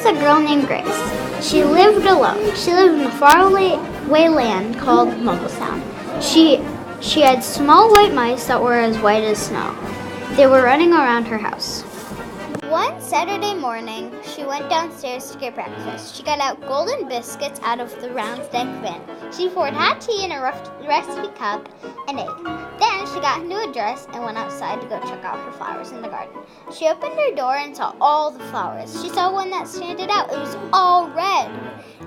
was a girl named Grace. She lived alone. She lived in a faraway land called Mugglestown. She had small white mice that were as white as snow. They were running around her house. One Saturday morning, she went downstairs to get breakfast. She got out golden biscuits out of the round stick bin. She poured hot tea in a rusty cup and egg. Then she got into a dress and went outside to go check out her flowers in the garden. She opened her door and saw all the flowers. She saw one that stood out. It was all red.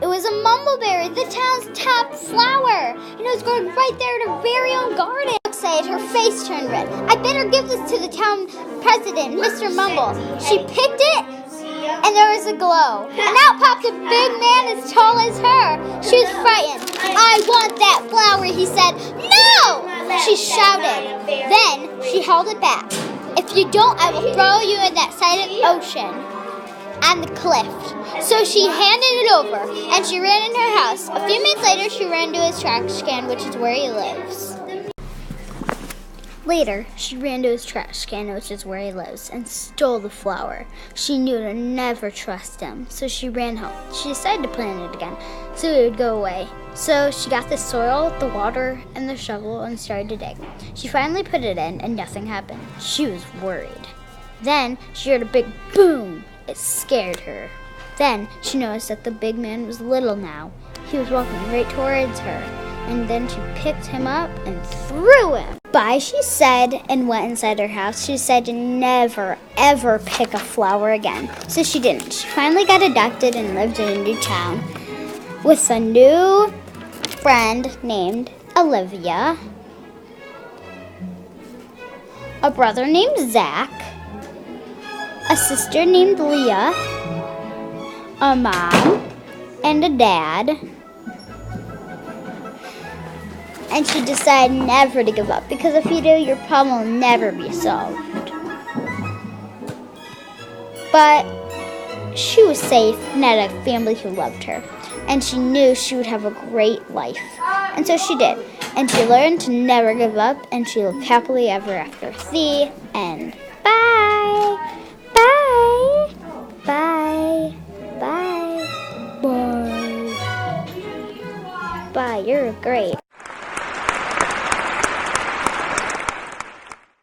It was a mumbleberry, the town's top flower. And it was growing right there in her very own garden. Excited, her face turned red. I better give this to the town president, Mr. Mumble. She picked it, and there was a glow. And out popped a big man as tall as her. She was frightened. I want that flower, he said. No! She shouted. Then she held it back. If you don't, I will throw you in that side of the ocean and the cliff. So she handed it over, and she ran into her house. A few minutes later, she ran to his trash can, which is where he lives. Later, she ran to his trash can, which is where he lives, and stole the flower. She knew to never trust him, so she ran home. She decided to plant it again, so it would go away. So she got the soil, the water, and the shovel and started to dig. She finally put it in, and nothing happened. She was worried. Then she heard a big boom. It scared her. Then she noticed that the big man was little now. He was walking right towards her. And then she picked him up and threw him. Bye, she said, and went inside her house. She decided to never, ever pick a flower again. So she didn't. She finally got adopted and lived in a new town with a new friend named Olivia, a brother named Zach, a sister named Leah, a mom, and a dad. And she decided never to give up, because if you do, your problem will never be solved. But she was safe and had a family who loved her. And she knew she would have a great life. And so she did. And she learned to never give up, and she lived happily ever after. The end. Bye. Bye. Bye. Bye. Bye. Bye. You're great.